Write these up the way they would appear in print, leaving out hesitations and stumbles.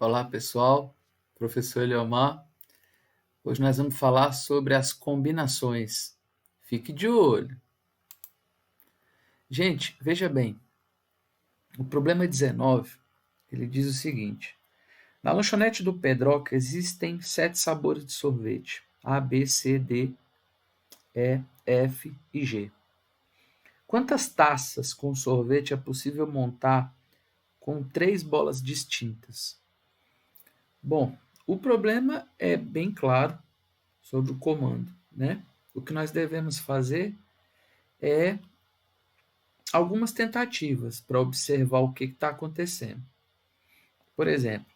Olá pessoal, professor Eliomar. Hoje nós vamos falar sobre as combinações. Fique de olho. Gente, veja bem, o problema 19, ele diz o seguinte: na lanchonete do Pedroca existem 7 sabores de sorvete, A, B, C, D, E, F e G. Quantas taças com sorvete é possível montar com 3 bolas distintas? Bom, o problema é bem claro sobre o comando, né? O que nós devemos fazer é algumas tentativas para observar o que está acontecendo. Por exemplo,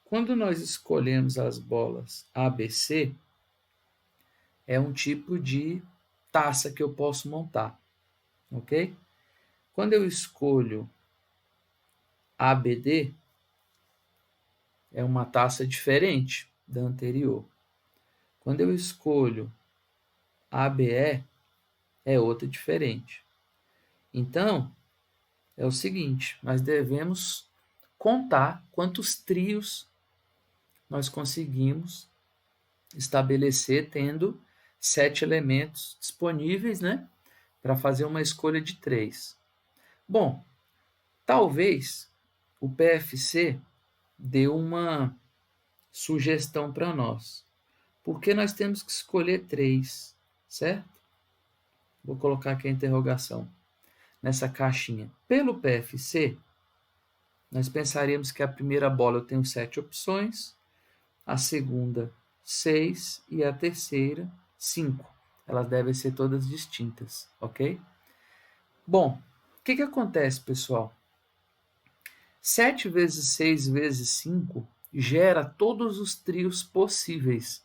quando nós escolhemos as bolas ABC, é um tipo de taça que eu posso montar, ok? Quando eu escolho ABD, é uma taça diferente da anterior. Quando eu escolho ABE, é outra diferente. Então, é o seguinte, nós devemos contar quantos trios nós conseguimos estabelecer tendo 7 elementos disponíveis, né, para fazer uma escolha de 3. Bom, talvez o PFC dê uma sugestão para nós, porque nós temos que escolher 3, certo? Vou colocar aqui a interrogação nessa caixinha. Pelo PFC, nós pensaríamos que a primeira bola eu tenho 7 opções, a segunda 6 e a terceira 5. Elas devem ser todas distintas, ok? Bom, o que acontece, pessoal? 7 vezes 6 vezes 5 gera todos os trios possíveis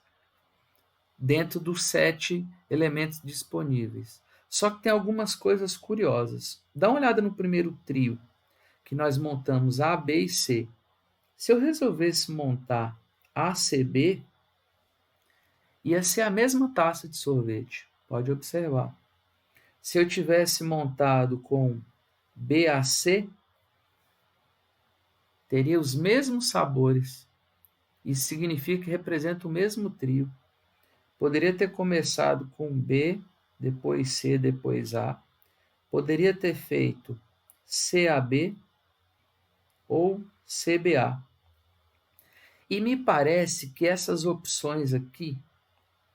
dentro dos 7 elementos disponíveis. Só que tem algumas coisas curiosas. Dá uma olhada no primeiro trio, que nós montamos A, B e C. Se eu resolvesse montar ACB, ia ser a mesma taça de sorvete. Pode observar. Se eu tivesse montado com BAC, teria os mesmos sabores. Isso significa que representa o mesmo trio. Poderia ter começado com B, depois C, depois A. Poderia ter feito CAB ou CBA. E me parece que essas opções aqui,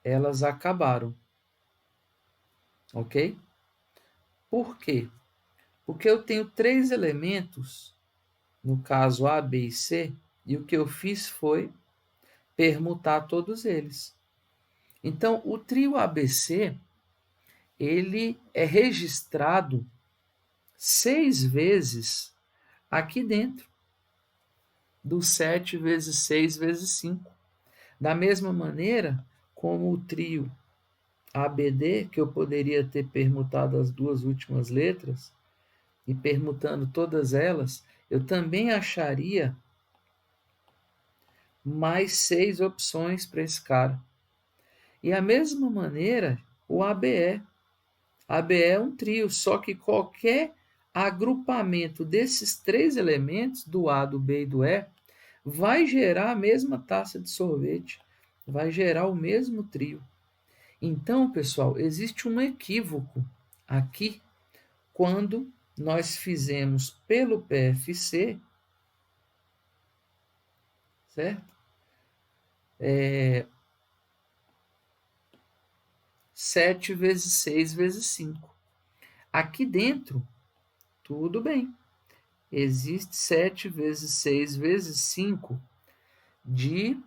elas acabaram. Ok? Por quê? Porque eu tenho 3 elementos, no caso A, B e C, e o que eu fiz foi permutar todos eles. Então, o trio ABC, ele é registrado 6 vezes aqui dentro do 7 vezes 6 vezes 5. Da mesma maneira como o trio ABD, que eu poderia ter permutado as 2 últimas letras, e permutando todas elas, eu também acharia mais 6 opções para esse cara. E a mesma maneira, o ABE. ABE é um trio, só que qualquer agrupamento desses 3 elementos, do A, do B e do E, vai gerar a mesma taça de sorvete, vai gerar o mesmo trio. Então, pessoal, existe um equívoco aqui quando nós fizemos pelo PFC, certo? 7 vezes 6 vezes 5. Aqui dentro, tudo bem. Existe 7 vezes 6 vezes 5 de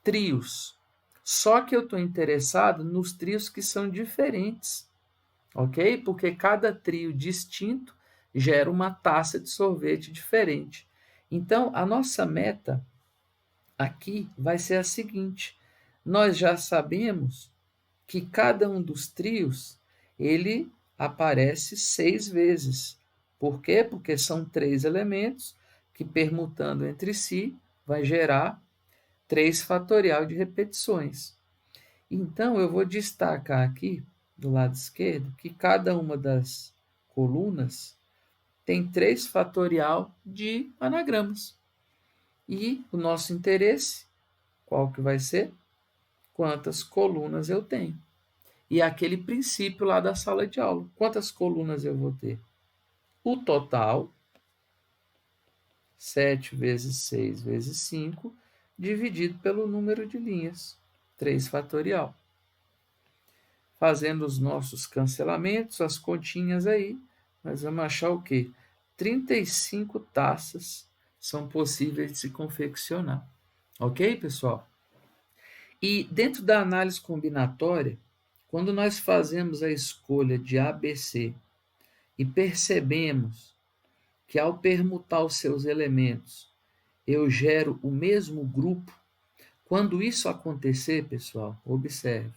trios. Só que eu estou interessado nos trios que são diferentes, ok? Porque cada trio distinto gera uma taça de sorvete diferente. Então, a nossa meta aqui vai ser a seguinte: nós já sabemos que cada um dos trios ele aparece 6 vezes. Por quê? Porque são 3 elementos que, permutando entre si, vai gerar 3 fatorial de repetições. Então, eu vou destacar aqui, do lado esquerdo, que cada uma das colunas tem 3 fatorial de anagramas. E o nosso interesse, qual que vai ser? Quantas colunas eu tenho. E aquele princípio lá da sala de aula. Quantas colunas eu vou ter? O total, 7 vezes 6 vezes 5, dividido pelo número de linhas, 3 fatorial. Fazendo os nossos cancelamentos, as continhas aí, nós vamos achar o quê? 35 taças são possíveis de se confeccionar. Ok, pessoal? E dentro da análise combinatória, quando nós fazemos a escolha de ABC e percebemos que ao permutar os seus elementos, eu gero o mesmo grupo, quando isso acontecer, pessoal, observe,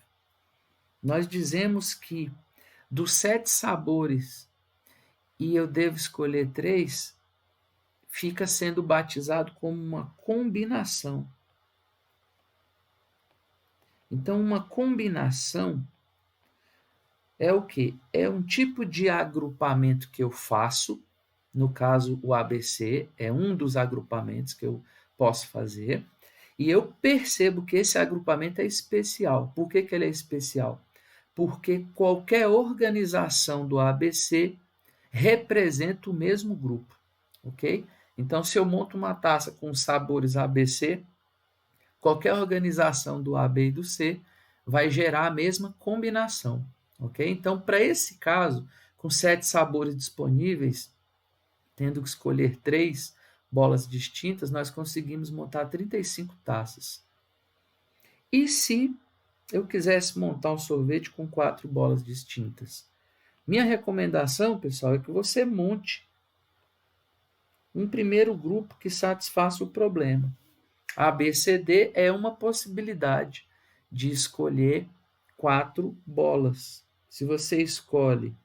nós dizemos que dos 7 sabores e eu devo escolher 3, fica sendo batizado como uma combinação. Então, uma combinação é o quê? É um tipo de agrupamento que eu faço, no caso o ABC é um dos agrupamentos que eu posso fazer, e eu percebo que esse agrupamento é especial. Por que ele é especial? Porque qualquer organização do ABC representa o mesmo grupo, ok? Então, se eu monto uma taça com sabores ABC, qualquer organização do A, B e do C vai gerar a mesma combinação, ok? Então, para esse caso, com 7 sabores disponíveis, tendo que escolher 3 bolas distintas, nós conseguimos montar 35 taças. E se eu quisesse montar um sorvete com 4 bolas distintas? Minha recomendação, pessoal, é que você monte um primeiro grupo que satisfaça o problema. A, B, C, D é uma possibilidade de escolher 4 bolas. Se você escolhe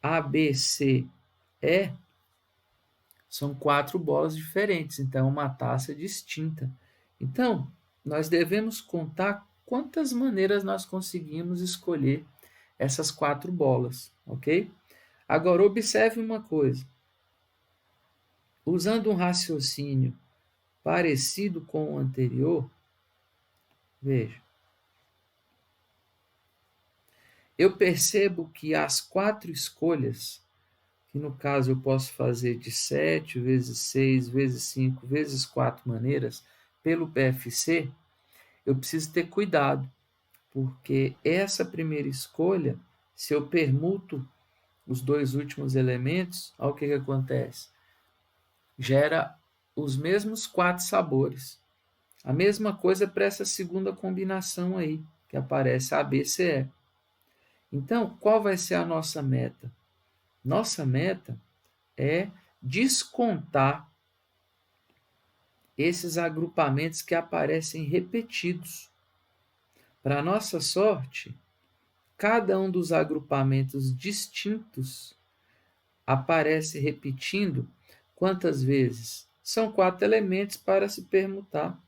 A, B, C, E, são 4 bolas diferentes, então é uma taça distinta. Então, nós devemos contar quantas maneiras nós conseguimos escolher essas 4 bolas, ok? Agora, observe uma coisa. Usando um raciocínio parecido com o anterior, veja, eu percebo que as 4 escolhas, que no caso eu posso fazer de 7 vezes 6 vezes 5 vezes 4 maneiras, pelo PFC, eu preciso ter cuidado, porque essa primeira escolha, se eu permuto os 2 últimos elementos, olha o que acontece. Gera os mesmos 4 sabores. A mesma coisa para essa segunda combinação aí, que aparece A, B, C, E. Então, qual vai ser a nossa meta? Nossa meta é descontar esses agrupamentos que aparecem repetidos. Para nossa sorte, cada um dos agrupamentos distintos aparece repetindo quantas vezes? São 4 elementos para se permutar.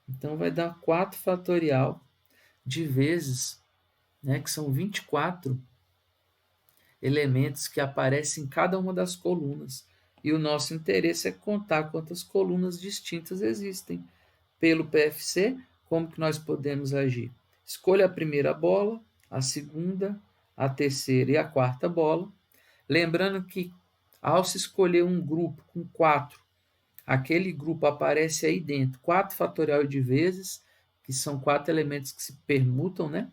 Então, vai dar 4 fatorial de vezes, né, que são 24 elementos que aparecem em cada uma das colunas. E o nosso interesse é contar quantas colunas distintas existem. Pelo PFC, como que nós podemos agir? Escolha a primeira bola, a segunda, a terceira e a quarta bola. Lembrando que, ao se escolher um grupo com 4, aquele grupo aparece aí dentro 4 fatorial de vezes, que são 4 elementos que se permutam, né?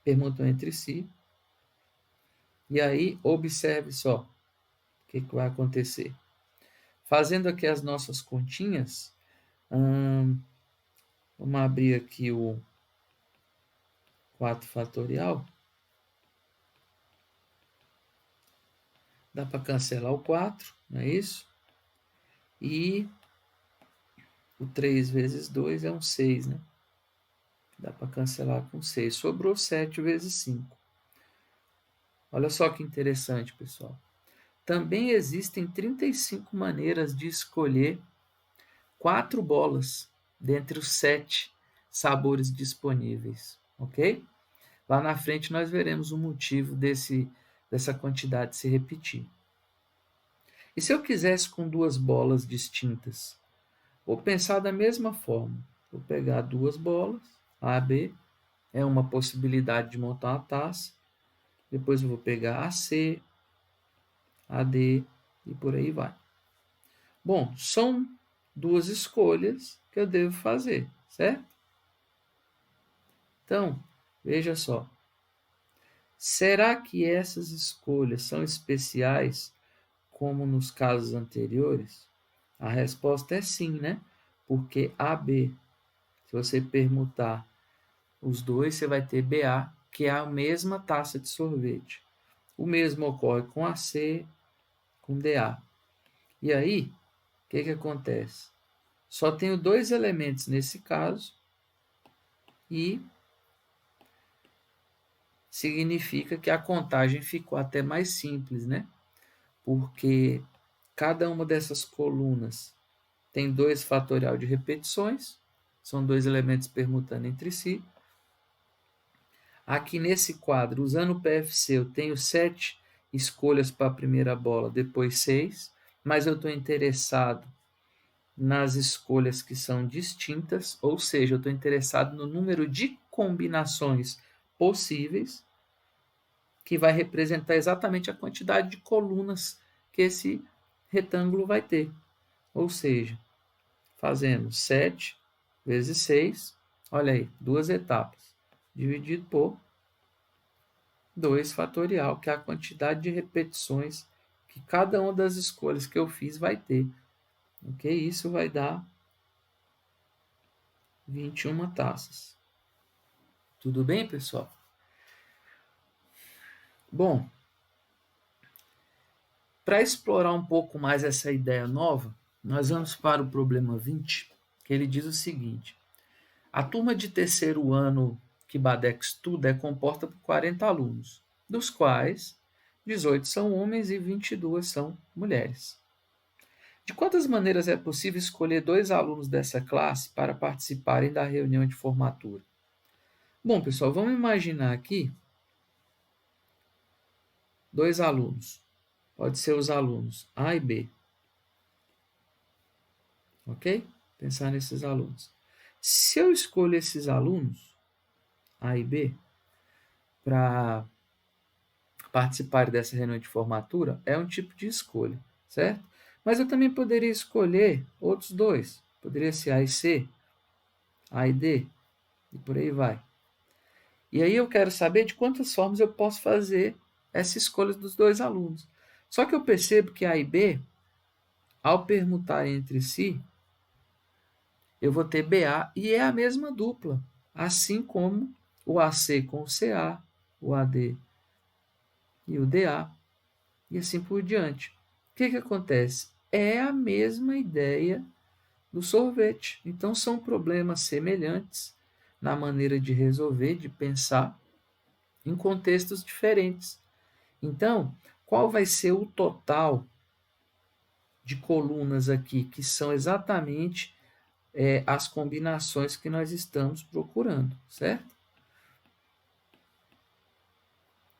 Permutam entre si. E aí, observe só o que vai acontecer. Fazendo aqui as nossas continhas, vamos abrir aqui o 4 fatorial. Dá para cancelar o 4, não é isso? E o 3 vezes 2 é um 6, né? Dá para cancelar com 6. Sobrou 7 vezes 5. Olha só que interessante, pessoal. Também existem 35 maneiras de escolher 4 bolas dentre os 7 sabores disponíveis, ok? Lá na frente nós veremos o motivo dessa quantidade se repetir. E se eu quisesse com 2 bolas distintas? Vou pensar da mesma forma. Vou pegar duas bolas, A, B, é uma possibilidade de montar uma taça. Depois eu vou pegar a C, a D e por aí vai. Bom, são duas escolhas que eu devo fazer, certo? Então, veja só. Será que essas escolhas são especiais como nos casos anteriores? A resposta é sim, né? Porque AB, se você permutar os dois, você vai ter BA, que é a mesma taça de sorvete. O mesmo ocorre com AC, com DA. E aí, o que acontece? Só tenho dois elementos nesse caso e significa que a contagem ficou até mais simples, né? Porque cada uma dessas colunas tem 2 fatorial de repetições, são dois elementos permutando entre si. Aqui nesse quadro, usando o PFC, eu tenho 7 escolhas para a primeira bola, depois 6, mas eu estou interessado nas escolhas que são distintas, ou seja, eu estou interessado no número de combinações possíveis, que vai representar exatamente a quantidade de colunas que esse retângulo vai ter. Ou seja, fazendo 7 vezes 6, olha aí, duas etapas, dividido por 2 fatorial, que é a quantidade de repetições que cada uma das escolhas que eu fiz vai ter. Ok? Isso vai dar 21 taças. Tudo bem, pessoal? Bom, para explorar um pouco mais essa ideia nova, nós vamos para o problema 20, que ele diz o seguinte: a turma de terceiro ano que Badeco estuda é composta por 40 alunos, dos quais 18 são homens e 22 são mulheres. De quantas maneiras é possível escolher 2 alunos dessa classe para participarem da reunião de formatura? Bom, pessoal, vamos imaginar aqui 2 alunos. Pode ser os alunos A e B. Ok? Pensar nesses alunos. Se eu escolho esses alunos, A e B, para participar dessa reunião de formatura, é um tipo de escolha, certo? Mas eu também poderia escolher outros 2. Poderia ser A e C, A e D, e por aí vai. E aí eu quero saber de quantas formas eu posso fazer essa escolha dos 2 alunos. Só que eu percebo que A e B, ao permutar entre si, eu vou ter BA e é a mesma dupla, assim como o AC com o CA, o AD e o DA, e assim por diante. O que acontece? É a mesma ideia do sorvete. Então, são problemas semelhantes na maneira de resolver, de pensar, em contextos diferentes. Então, qual vai ser o total de colunas aqui, que são exatamente as combinações que nós estamos procurando, certo?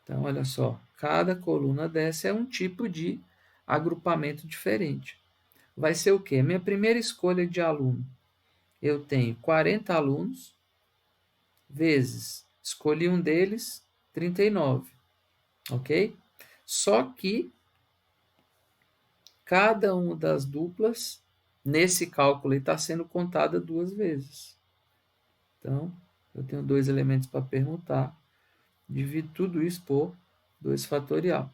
Então, olha só, cada coluna dessa é um tipo de agrupamento diferente. Vai ser o quê? Minha primeira escolha de aluno. Eu tenho 40 alunos, vezes, escolhi um deles, 39, ok? Só que cada uma das duplas, nesse cálculo, está sendo contada 2 vezes. Então, eu tenho 2 elementos para permutar, divido tudo isso por 2 fatorial.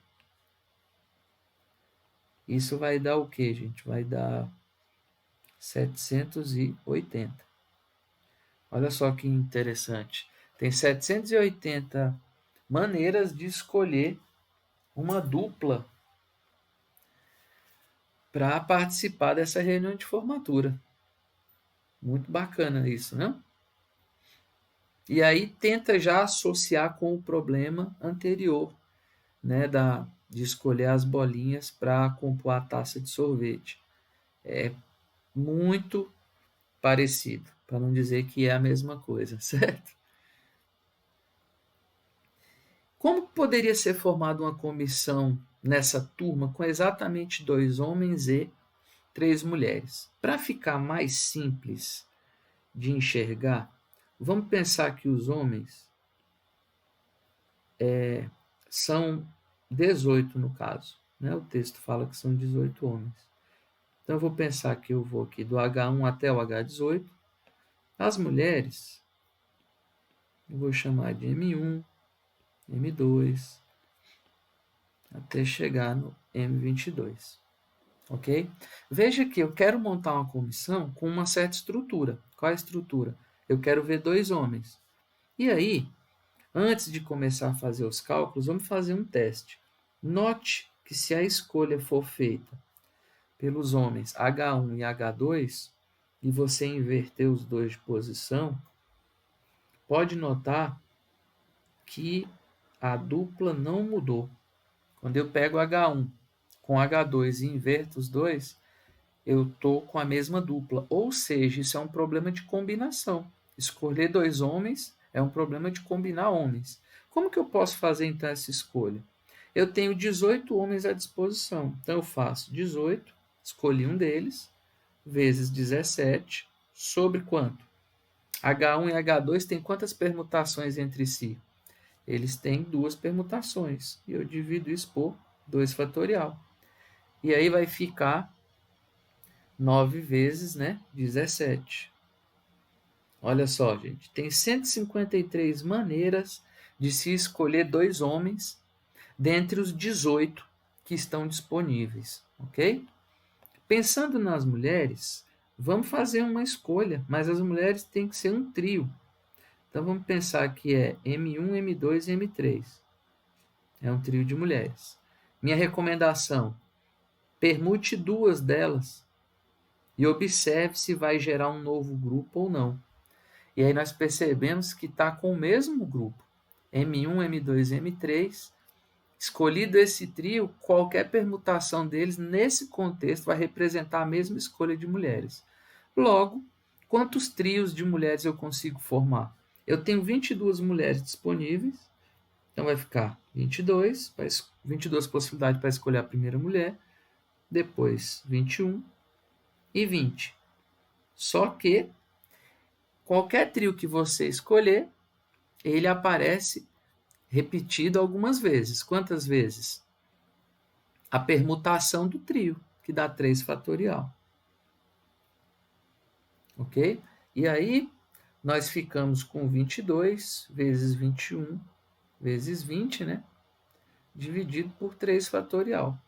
Isso vai dar o quê, gente? Vai dar 780. Olha só que interessante. Tem 780 maneiras de escolher uma dupla para participar dessa reunião de formatura. Muito bacana isso, não? E aí tenta já associar com o problema anterior, né, de escolher as bolinhas para compor a taça de sorvete. É muito parecido, para não dizer que é a mesma coisa, certo? Como poderia ser formada uma comissão nessa turma com exatamente 2 homens e 3 mulheres. Para ficar mais simples de enxergar, vamos pensar que os homens são 18 no caso. Né? O texto fala que são 18 homens. Então, eu vou pensar que eu vou aqui do H1 até o H18. As mulheres, eu vou chamar de M1, M2, até chegar no M22. Ok? Veja que eu quero montar uma comissão com uma certa estrutura. Qual é a estrutura? Eu quero ver 2 homens. E aí, antes de começar a fazer os cálculos, vamos fazer um teste. Note que se a escolha for feita pelos homens H1 e H2, e você inverter os dois de posição, pode notar que a dupla não mudou. Quando eu pego H1 com H2 e inverto os dois, eu estou com a mesma dupla. Ou seja, isso é um problema de combinação. Escolher 2 homens é um problema de combinar homens. Como que eu posso fazer, então, essa escolha? Eu tenho 18 homens à disposição. Então, eu faço 18, escolhi um deles, vezes 17, sobre quanto? H1 e H2 têm quantas permutações entre si? Eles têm 2 permutações. E eu divido isso por 2 fatorial. E aí vai ficar 9 vezes 17. Olha só, gente. Tem 153 maneiras de se escolher 2 homens dentre os 18 que estão disponíveis. Ok? Pensando nas mulheres, vamos fazer uma escolha, mas as mulheres têm que ser um trio. Então vamos pensar que é M1, M2 e M3. É um trio de mulheres. Minha recomendação: permute 2 delas e observe se vai gerar um novo grupo ou não. E aí nós percebemos que está com o mesmo grupo, M1, M2 e M3. Escolhido esse trio, qualquer permutação deles, nesse contexto, vai representar a mesma escolha de mulheres. Logo, quantos trios de mulheres eu consigo formar? Eu tenho 22 mulheres disponíveis, então vai ficar 22 possibilidades para escolher a primeira mulher, depois 21 e 20. Só que qualquer trio que você escolher, ele aparece repetido algumas vezes. Quantas vezes? A permutação do trio, que dá 3 fatorial. Ok? E aí, nós ficamos com 22 vezes 21 vezes 20, né? Dividido por 3 fatorial.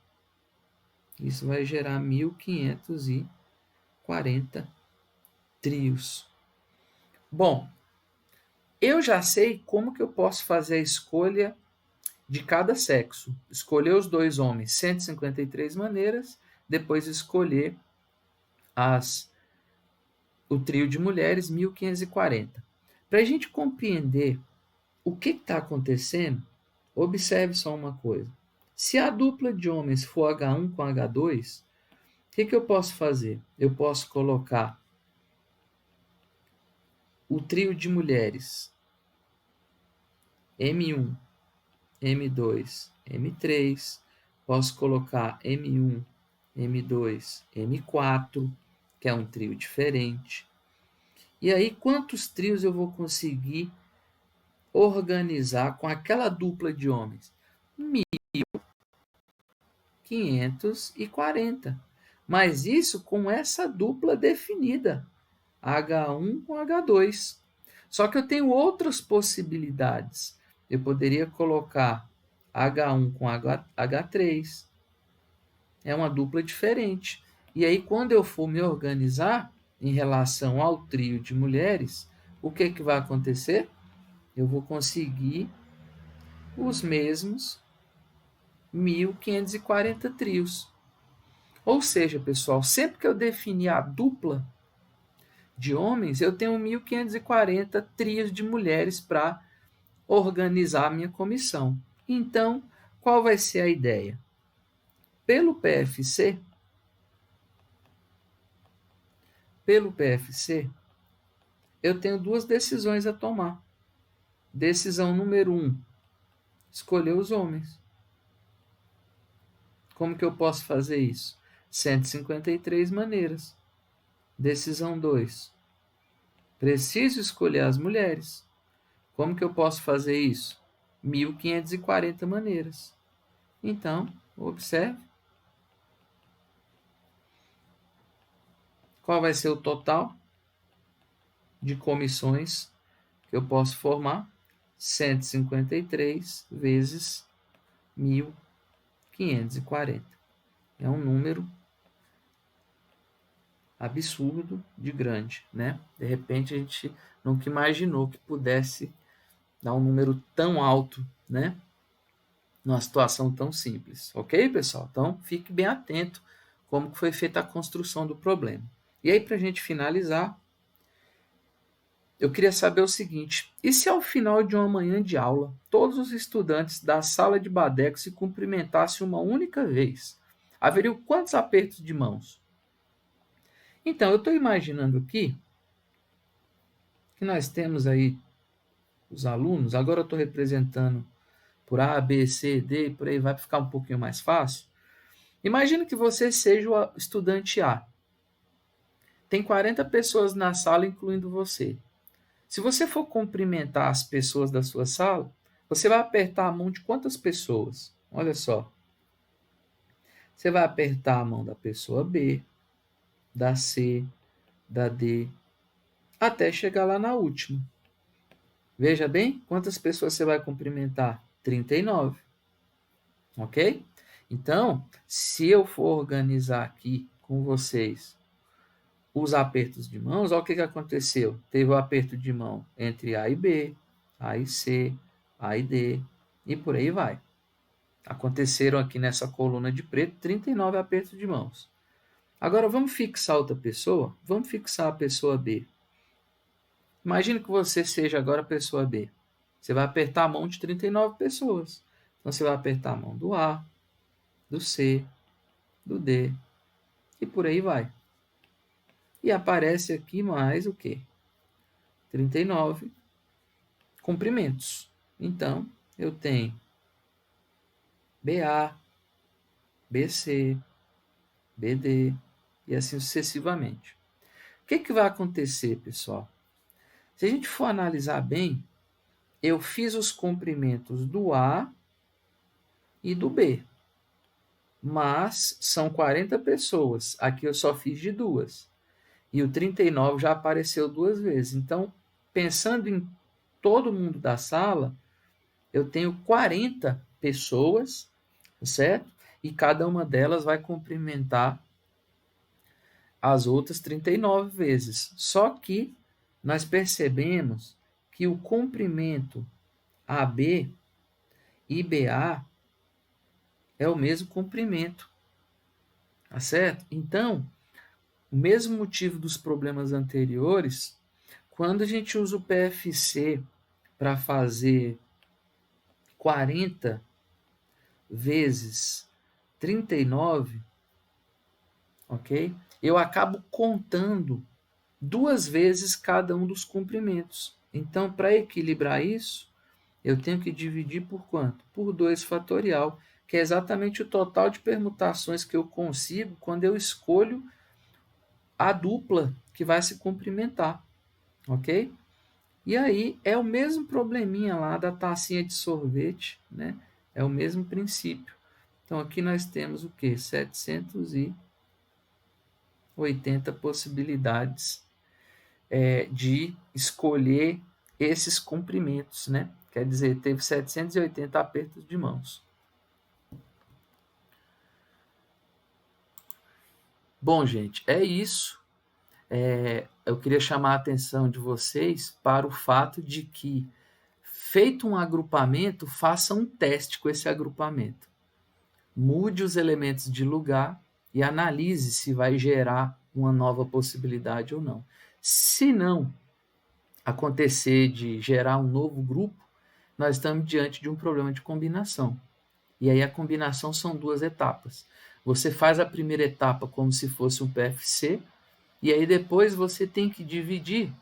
Isso vai gerar 1540 trios. Bom, eu já sei como que eu posso fazer a escolha de cada sexo. Escolher os 2 homens, 153 maneiras, depois escolher o trio de mulheres, 1540. Para a gente compreender o que está acontecendo, observe só uma coisa. Se a dupla de homens for H1 com H2, o que eu posso fazer? Eu posso colocar o trio de mulheres M1, M2, M3, posso colocar M1, M2, M4, que é um trio diferente. E aí, quantos trios eu vou conseguir organizar com aquela dupla de homens? 1540. Mas isso com essa dupla definida, H1 com H2. Só que eu tenho outras possibilidades. Eu poderia colocar H1 com H3. É uma dupla diferente. E aí, quando eu for me organizar em relação ao trio de mulheres, o que vai acontecer? Eu vou conseguir os mesmos 1540 trios. Ou seja, pessoal, sempre que eu definir a dupla de homens, eu tenho 1540 trios de mulheres para organizar a minha comissão. Então, qual vai ser a ideia? Pelo PFC, eu tenho 2 decisões a tomar. Decisão número 1, escolher os homens. Como que eu posso fazer isso? 153 maneiras. Decisão 2. Preciso escolher as mulheres. Como que eu posso fazer isso? 1.540 maneiras. Então, observe. Qual vai ser o total de comissões que eu posso formar? 153 vezes 1.540. É um número absurdo de grande, né? De repente a gente nunca imaginou que pudesse dar um número tão alto, né? Numa situação tão simples, ok, pessoal? Então, fique bem atento como que foi feita a construção do problema. E aí, para a gente finalizar, eu queria saber o seguinte: e se ao final de uma manhã de aula, todos os estudantes da sala de Badeco se cumprimentassem uma única vez? Haveriam quantos apertos de mãos? Então, eu estou imaginando aqui que nós temos aí os alunos, agora eu estou representando por A, B, C, D, por aí vai ficar um pouquinho mais fácil. Imagina que você seja o estudante A. Tem 40 pessoas na sala, incluindo você. Se você for cumprimentar as pessoas da sua sala, você vai apertar a mão de quantas pessoas? Olha só. Você vai apertar a mão da pessoa B, da C, da D, até chegar lá na última. Veja bem, quantas pessoas você vai cumprimentar? 39. Ok? Então, se eu for organizar aqui com vocês os apertos de mãos, olha o que aconteceu. Teve o aperto de mão entre A e B, A e C, A e D, e por aí vai. Aconteceram aqui nessa coluna de preto 39 apertos de mãos. Agora vamos fixar outra pessoa? Vamos fixar a pessoa B. Imagina que você seja agora a pessoa B. Você vai apertar a mão de 39 pessoas. Então você vai apertar a mão do A, do C, do D, e por aí vai. E aparece aqui mais o quê? 39 cumprimentos. Então, eu tenho BA, BC, BD e assim sucessivamente. O que vai acontecer, pessoal? Se a gente for analisar bem, eu fiz os comprimentos do A e do B. Mas são 40 pessoas. Aqui eu só fiz de 2. E o 39 já apareceu 2 vezes. Então, pensando em todo mundo da sala, eu tenho 40 pessoas, certo? E cada uma delas vai cumprimentar as outras 39 vezes. Só que nós percebemos que o comprimento AB e BA é o mesmo comprimento, tá certo? Então, o mesmo motivo dos problemas anteriores, quando a gente usa o PFC para fazer 40 vezes 39, ok? Eu acabo contando 2 vezes cada um dos comprimentos. Então, para equilibrar isso, eu tenho que dividir por quanto? Por 2 fatorial, que é exatamente o total de permutações que eu consigo quando eu escolho a dupla que vai se cumprimentar, ok? E aí é o mesmo probleminha lá da tacinha de sorvete, né? É o mesmo princípio. Então aqui nós temos o quê? 780 possibilidades de escolher esses comprimentos, né? Quer dizer, teve 780 apertos de mãos. Bom, gente, é isso. Eu queria chamar a atenção de vocês para o fato de que, feito um agrupamento, faça um teste com esse agrupamento. Mude os elementos de lugar e analise se vai gerar uma nova possibilidade ou não. Se não acontecer de gerar um novo grupo, nós estamos diante de um problema de combinação. E aí a combinação são 2 etapas. Você faz a primeira etapa como se fosse um PFC, e aí depois você tem que dividir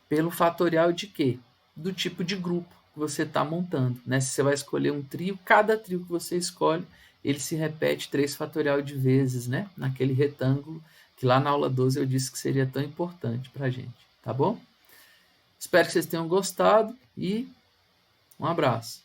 pelo fatorial de quê? Do tipo de grupo que você está montando. Né? Se você vai escolher um trio, cada trio que você escolhe ele se repete 3 fatorial de vezes, né? Naquele retângulo que lá na aula 12 eu disse que seria tão importante para a gente, tá bom? Espero que vocês tenham gostado e um abraço.